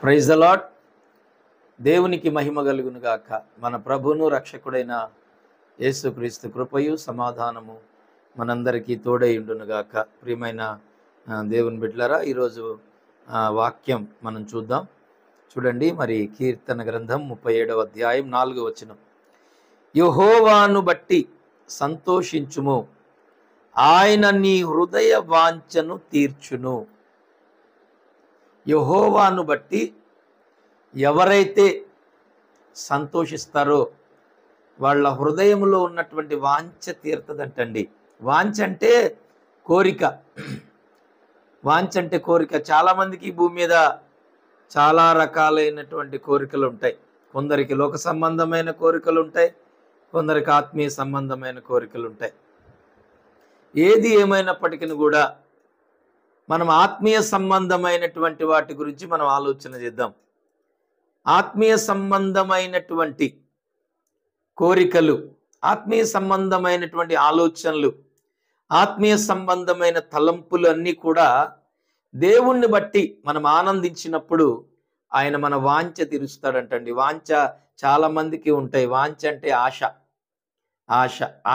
Praise the lord. దేవునికి మహిమ కలుగును గాక. మన ప్రభువును రక్షకుడైన యేసుక్రీస్తు కృపయు సమాధానము మనందరికీ తోడై ఉండును గాక. ప్రియమైన దేవుని బిడ్డలారా, ఈరోజు వాక్యం మనం చూద్దాం. చూడండి, మరి కీర్తన గ్రంథం 37వ అధ్యాయం 4వ వచనం. యెహోవాను బట్టి సంతోషించుము, ఆయన నీ హృదయ వాంఛను తీర్చును. యెహోవాను బట్టి ఎవరైతే సంతోషిస్తారో వాళ్ళ హృదయంలో ఉన్నటువంటి వాంఛ తీరుతుందంటండి. వాంఛ అంటే కోరిక. వాంఛ అంటే కోరిక. చాలామందికి భూమి మీద చాలా రకాలైనటువంటి కోరికలు ఉంటాయి. కొందరికి లోక సంబంధమైన కోరికలు ఉంటాయి, కొందరికి ఆత్మీయ సంబంధమైన కోరికలు ఉంటాయి. ఏది ఏమైనప్పటికీ కూడా మనం ఆత్మీయ సంబంధమైనటువంటి వాటి గురించి మనం ఆలోచన చేద్దాం. ఆత్మీయ సంబంధమైనటువంటి కోరికలు, ఆత్మీయ సంబంధమైనటువంటి ఆలోచనలు, ఆత్మీయ సంబంధమైన తలంపులు అన్నీ కూడా దేవుణ్ణి బట్టి మనం ఆనందించినప్పుడు ఆయన మన వాంఛ తీరుస్తాడంటండి. వాంఛ చాలా మందికి ఉంటాయి. వాంఛ అంటే ఆశ.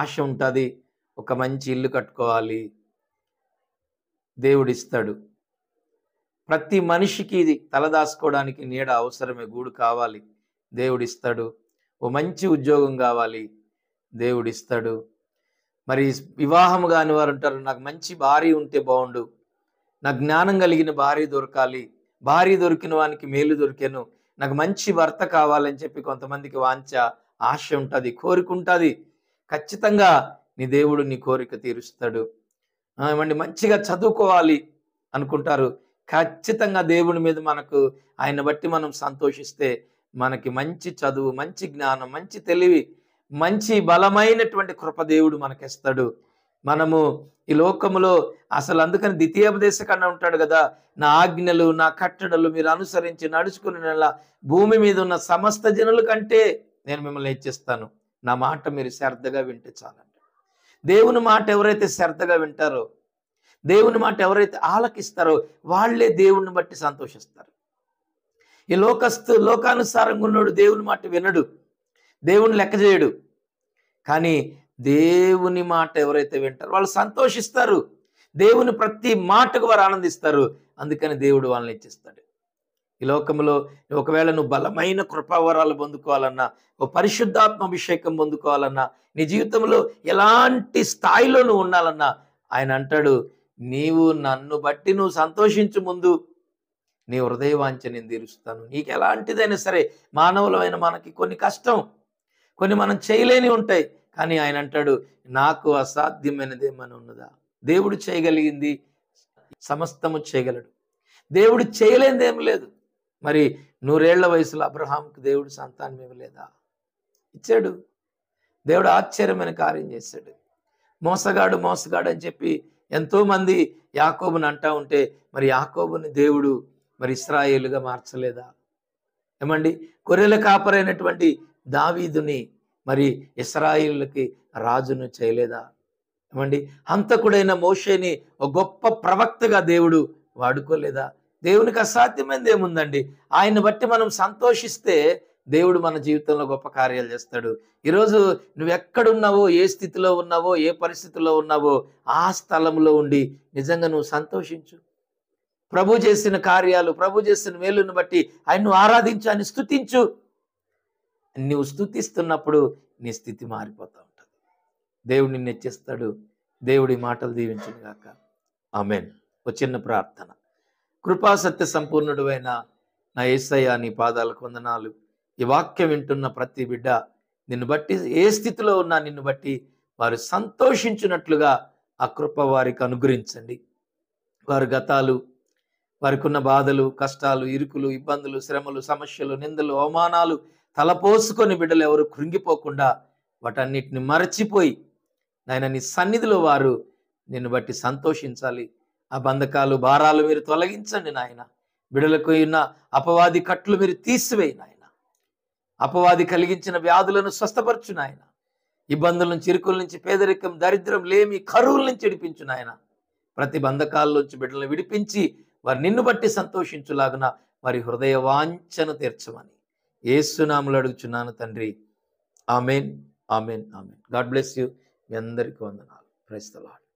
ఆశ ఉంటుంది. ఒక మంచి ఇల్లు కట్టుకోవాలి, దేవుడిస్తాడు. ప్రతి మనిషికి ఇది తలదాసుకోవడానికి నీడ అవసరమే, గూడు కావాలి, దేవుడిస్తాడు. ఓ మంచి ఉద్యోగం కావాలి, దేవుడిస్తాడు. మరి వివాహం కాని వారు ఉంటారు, నాకు మంచి భార్య ఉంటే బాగుండు, నాకు జ్ఞానం కలిగిన భార్య దొరకాలి, భార్య దొరికిన వానికి మేలు దొరికాను, నాకు మంచి భర్త కావాలని చెప్పి కొంతమందికి వాంఛ, ఆశ ఉంటుంది, కోరిక ఉంటుంది. ఖచ్చితంగా నీ దేవుడు నీ కోరిక తీరుస్తాడు. ఏమండి, మంచిగా చదువుకోవాలి అనుకుంటారు. ఖచ్చితంగా దేవుని మీద మనకు ఆయన బట్టి మనం సంతోషిస్తే మనకి మంచి చదువు, మంచి జ్ఞానం, మంచి తెలివి, మంచి బలమైనటువంటి కృప దేవుడు మనకిస్తాడు. మనము ఈ లోకములో అసలు అందుకని ద్వితీయోపదేశకాండ ఉంటాడు కదా, నా ఆజ్ఞలు నా కట్టడలు మీరు అనుసరించి నడుచుకునేలా భూమి మీద ఉన్న సమస్త జనుల కంటే నేను మిమ్మల్ని హెచ్చిస్తాను, నా మాట మీరు శ్రద్ధగా వింటే చాలండి. దేవుని మాట ఎవరైతే శ్రద్ధగా వింటారో, దేవుని మాట ఎవరైతే ఆలకిస్తారో వాళ్ళే దేవుణ్ణి బట్టి సంతోషిస్తారు. ఈ లోకానుసారంగా ఉన్నాడు, దేవుని మాట వినడు, దేవుని లెక్క చేయడు. కానీ దేవుని మాట ఎవరైతే వింటారో వాళ్ళు సంతోషిస్తారు. దేవుని ప్రతి మాటకు వారు ఆనందిస్తారు. అందుకని దేవుడు వాళ్ళని ఇచ్చిస్తాడు. ఈ లోకంలో ఒకవేళ నువ్వు బలమైన కృపావరాలు పొందుకోవాలన్నా, ఓ పరిశుద్ధాత్మ అభిషేకం పొందుకోవాలన్నా, నీ జీవితంలో ఎలాంటి స్థాయిలో నువ్వు ఉండాలన్నా ఆయన అంటాడు, నీవు నన్ను బట్టి నువ్వు సంతోషించు, ముందు నీ హృదయ వాంఛ నేను తీరుస్తాను. నీకు ఎలాంటిదైనా సరే, మానవులమైన మనకి కొన్ని కష్టం, కొన్ని మనం చేయలేని ఉంటాయి. కానీ ఆయన అంటాడు, నాకు అసాధ్యమైనది ఏమైనా ఉన్నదా? దేవుడు చేయగలిగింది సమస్తము చేయగలడు. దేవుడు చేయలేనిది ఏం లేదు. మరి 100 ఏళ్ల వయసులో అబ్రహాంకు దేవుడు సంతానం ఇవ్వలేదా? ఇచ్చాడు. దేవుడు ఆశ్చర్యమైన కార్యం చేశాడు. మోసగాడు అని చెప్పి ఎంతోమంది యాకోబుని అంటా ఉంటే మరి యాకోబుని దేవుడు మరి ఇశ్రాయేలుగా మార్చలేదా? ఏమండి, గొర్రెల కాపరైనటువంటి దావీదుని మరి ఇశ్రాయేలుకి రాజును చేయలేదా? ఏమండి, హంతకుడైన మోషేని ఒక గొప్ప ప్రవక్తగా దేవుడు వాడుకోలేదా? దేవునికి అసాధ్యమైనది ఏముందండి? ఆయన బట్టి మనం సంతోషిస్తే దేవుడు మన జీవితంలో గొప్ప కార్యాలు చేస్తాడు. ఈరోజు నువ్వు ఎక్కడున్నావో, ఏ స్థితిలో ఉన్నావో, ఏ పరిస్థితిలో ఉన్నావో ఆ స్థలంలో ఉండి నిజంగా నువ్వు సంతోషించు. ప్రభు చేసిన కార్యాలు, ప్రభు చేసిన మేలును బట్టి ఆయన్ను ఆరాధించు, ఆయన స్తుతించు. నువ్వు స్తుతిస్తున్నప్పుడు నీ స్థితి మారిపోతూ ఉంటుంది. దేవుడు నిన్ను హెచ్చిస్తాడు. దేవుడి మాటలు దీవించును గాక. ఆమేన్. ఒక చిన్న ప్రార్థన. కృపా సత్య సంపూర్ణుడు అయిన నా యేసయ్య, నీ పాదాలకు వందనాలు. ఈ వాక్యం వింటున్న ప్రతి బిడ్డ నిన్ను బట్టి ఏ స్థితిలో ఉన్నా నిన్ను బట్టి వారు సంతోషించినట్లుగా ఆ కృప వారికి అనుగ్రహించండి. వారి గతాలు, వారికి ఉన్న బాధలు, కష్టాలు, ఇరుకులు, ఇబ్బందులు, శ్రమలు, సమస్యలు, నిందలు, అవమానాలు తలపోసుకొని బిడ్డలు ఎవరు కృంగిపోకుండా వాటన్నిటిని మరచిపోయి నాయన నీ సన్నిధిలో వారు నిన్ను బట్టి సంతోషించాలి. ఆ బంధకాలు, భారాలు మీరు తొలగించండి నాయన. బిడ్డలకు ఉన్న అపవాది కట్లు మీరు తీసివేయి నాయన. అపవాది కలిగించిన వ్యాధులను స్వస్థపరచు నాయన. ఇబ్బందుల నుంచి, ఇరుకుల నుంచి, పేదరికం, దరిద్రం, లేమి, కరువుల నుంచి విడిపించు నాయన. ప్రతి బంధకాల నుంచి బిడ్డలను విడిపించి వారు నిన్ను బట్టి సంతోషించులాగున వారి హృదయ వాంఛను తీర్చమని యేసునామములో అడుగుచున్నాను తండ్రి. ఆమేన్, ఆమేన్, ఆమేన్. God bless you. మీ అందరికీ వందనాలు. Praise the lord.